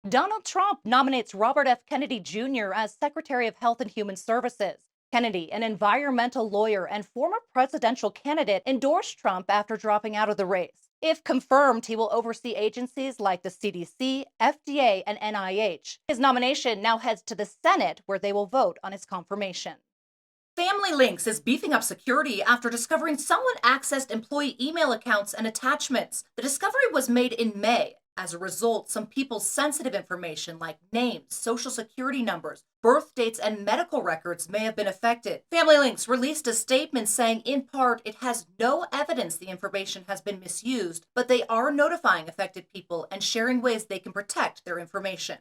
Donald Trump nominates Robert F. Kennedy Jr. as Secretary of Health and Human Services. Kennedy, an environmental lawyer and former presidential candidate, endorsed Trump after dropping out of the race. If confirmed, he will oversee agencies like the CDC, FDA, and NIH. His nomination now heads to the Senate, where they will vote on his confirmation. Familylinks is beefing up security after discovering someone accessed employee email accounts and attachments. The discovery was made in May. As a result, some people's sensitive information like names, social security numbers, birth dates, and medical records may have been affected. Familylinks released a statement saying, in part, it has no evidence the information has been misused, but they are notifying affected people and sharing ways they can protect their information.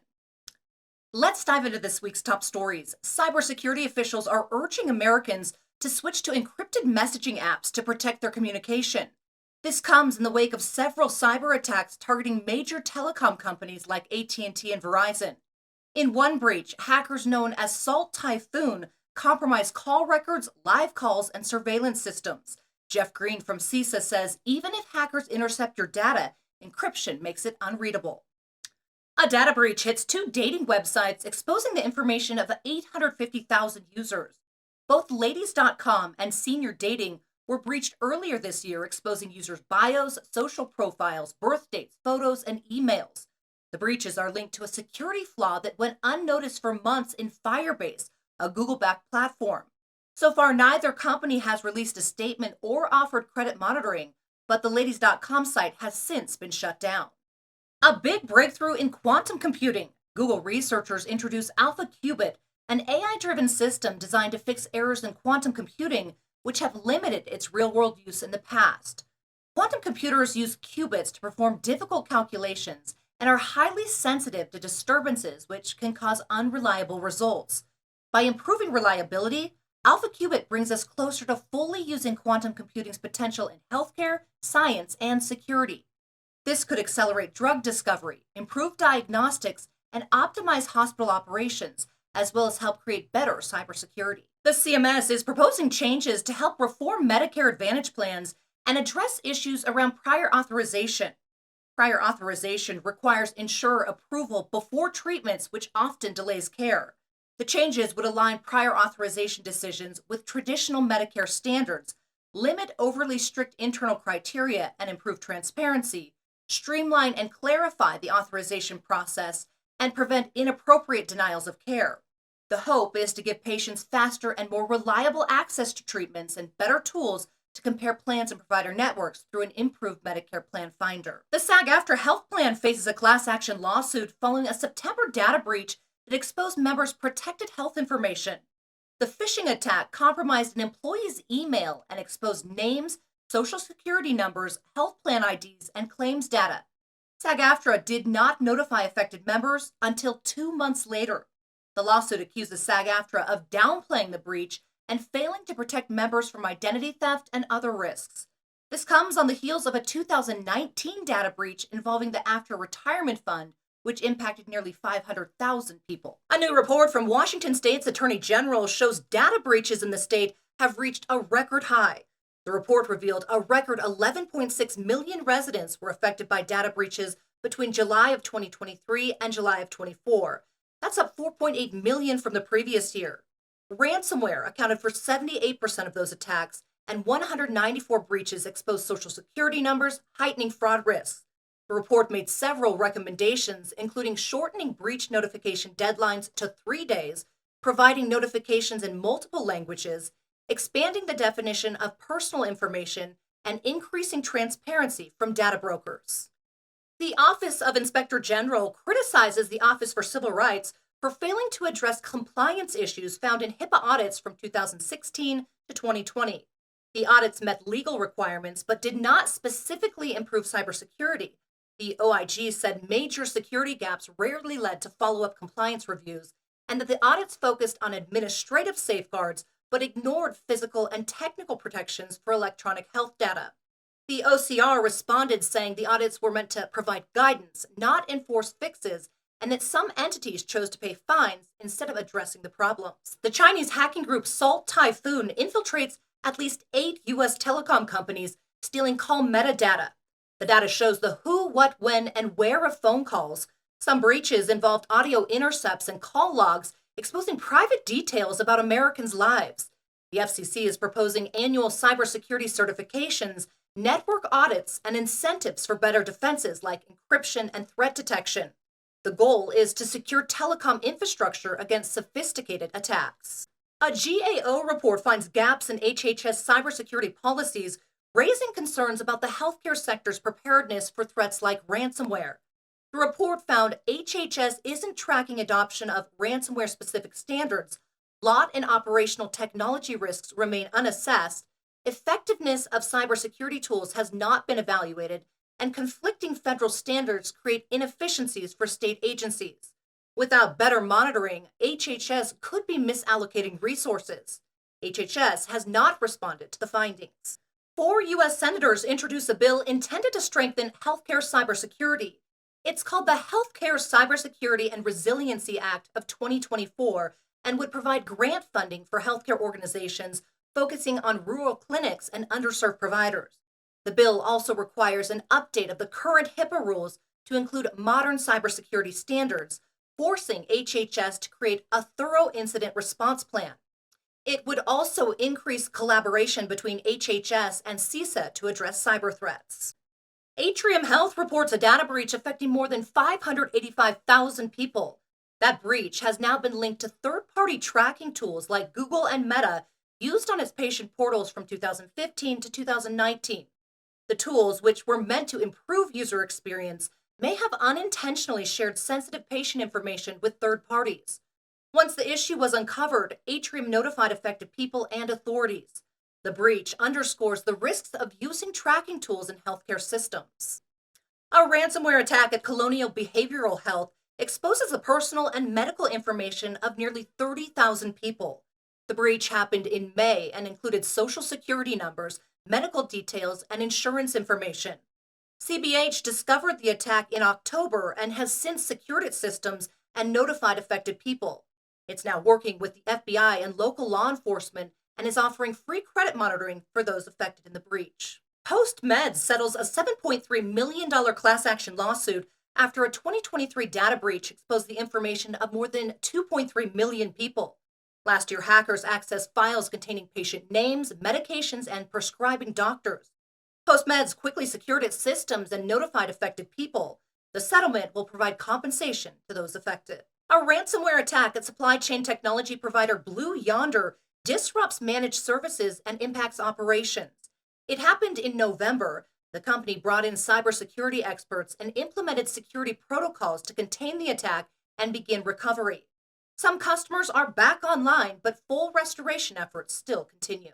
Let's dive into this week's top stories. Cybersecurity officials are urging Americans to switch to encrypted messaging apps to protect their communication. This comes in the wake of several cyber attacks targeting major telecom companies like AT&T and Verizon. In one breach, hackers known as Salt Typhoon compromised call records, live calls, and surveillance systems. Jeff Green from CISA says even if hackers intercept your data, encryption makes it unreadable. A data breach hits two dating websites exposing the information of 850,000 users. Both ladies.com and Senior Dating were breached earlier this year, exposing users' bios, social profiles, birth dates, photos, and emails. The breaches are linked to a security flaw that went unnoticed for months in Firebase, a Google-backed platform. So far, neither company has released a statement or offered credit monitoring, but the ladies.com site has since been shut down. A big breakthrough in quantum computing. Google researchers introduced AlphaQubit, an AI-driven system designed to fix errors in quantum computing, which have limited its real-world use in the past. Quantum computers use qubits to perform difficult calculations and are highly sensitive to disturbances, which can cause unreliable results. By improving reliability, AlphaQubit brings us closer to fully using quantum computing's potential in healthcare, science, and security. This could accelerate drug discovery, improve diagnostics, and optimize hospital operations, as well as help create better cybersecurity. The CMS is proposing changes to help reform Medicare Advantage plans and address issues around prior authorization. Prior authorization requires insurer approval before treatments, which often delays care. The changes would align prior authorization decisions with traditional Medicare standards, limit overly strict internal criteria, and improve transparency, streamline and clarify the authorization process, and prevent inappropriate denials of care. The hope is to give patients faster and more reliable access to treatments and better tools to compare plans and provider networks through an improved Medicare Plan Finder. The SAG-AFTRA Health Plan faces a class action lawsuit following a September data breach that exposed members' protected health information. The phishing attack compromised an employee's email and exposed names, social security numbers, health plan IDs, and claims data. SAG-AFTRA did not notify affected members until 2 months later. The lawsuit accuses SAG-AFTRA of downplaying the breach and failing to protect members from identity theft and other risks. This comes on the heels of a 2019 data breach involving the AFTRA Retirement Fund, which impacted nearly 500,000 people. A new report from Washington State's Attorney General shows data breaches in the state have reached a record high. The report revealed a record 11.6 million residents were affected by data breaches between July of 2023 and July of 24. That's up 4.8 million from the previous year. Ransomware accounted for 78% of those attacks, and 194 breaches exposed social security numbers, heightening fraud risks. The report made several recommendations, including shortening breach notification deadlines to 3 days, providing notifications in multiple languages, expanding the definition of personal information, and increasing transparency from data brokers. The Office of Inspector General criticizes the Office for Civil Rights for failing to address compliance issues found in HIPAA audits from 2016 to 2020. The audits met legal requirements but did not specifically improve cybersecurity. The OIG said major security gaps rarely led to follow-up compliance reviews, and that the audits focused on administrative safeguards but ignored physical and technical protections for electronic health data. The OCR responded saying the audits were meant to provide guidance, not enforce fixes, and that some entities chose to pay fines instead of addressing the problems. The Chinese hacking group Salt Typhoon infiltrates at least 8 U.S. telecom companies, stealing call metadata. The data shows the who, what, when, and where of phone calls, Some breaches involved audio intercepts and call logs exposing private details about Americans' lives. The FCC is proposing annual cybersecurity certifications, network audits, and incentives for better defenses like encryption and threat detection. The goal is to secure telecom infrastructure against sophisticated attacks. A GAO report finds gaps in HHS cybersecurity policies, raising concerns about the healthcare sector's preparedness for threats like ransomware. The report found HHS isn't tracking adoption of ransomware specific standards, lot and operational technology risks remain unassessed, effectiveness of cybersecurity tools has not been evaluated, and conflicting federal standards create inefficiencies for state agencies. Without better monitoring, HHS could be misallocating resources. HHS has not responded to the findings. 4 U.S. senators introduced a bill intended to strengthen healthcare cybersecurity. It's called the Healthcare Cybersecurity and Resiliency Act of 2024 and would provide grant funding for healthcare organizations focusing on rural clinics and underserved providers. The bill also requires an update of the current HIPAA rules to include modern cybersecurity standards, forcing HHS to create a thorough incident response plan. It would also increase collaboration between HHS and CISA to address cyber threats. Atrium Health reports a data breach affecting more than 585,000 people. That breach has now been linked to third-party tracking tools like Google and Meta used on its patient portals from 2015 to 2019. The tools, which were meant to improve user experience, may have unintentionally shared sensitive patient information with third parties. Once the issue was uncovered, Atrium notified affected people and authorities. The breach underscores the risks of using tracking tools in healthcare systems. A ransomware attack at Colonial Behavioral Health exposes the personal and medical information of nearly 30,000 people. The breach happened in May and included social security numbers, medical details, and insurance information. CBH discovered the attack in October and has since secured its systems and notified affected people. It's now working with the FBI and local law enforcement and is offering free credit monitoring for those affected in the breach. PostMed settles a $7.3 million class action lawsuit after a 2023 data breach exposed the information of more than 2.3 million people. Last year, hackers accessed files containing patient names, medications, and prescribing doctors. PostMeds quickly secured its systems and notified affected people. The settlement will provide compensation to those affected. A ransomware attack at supply chain technology provider Yonder disrupts managed services and impacts operations. It happened in November. The company brought in cybersecurity experts and implemented security protocols to contain the attack and begin recovery. Some customers are back online, but full restoration efforts still continue.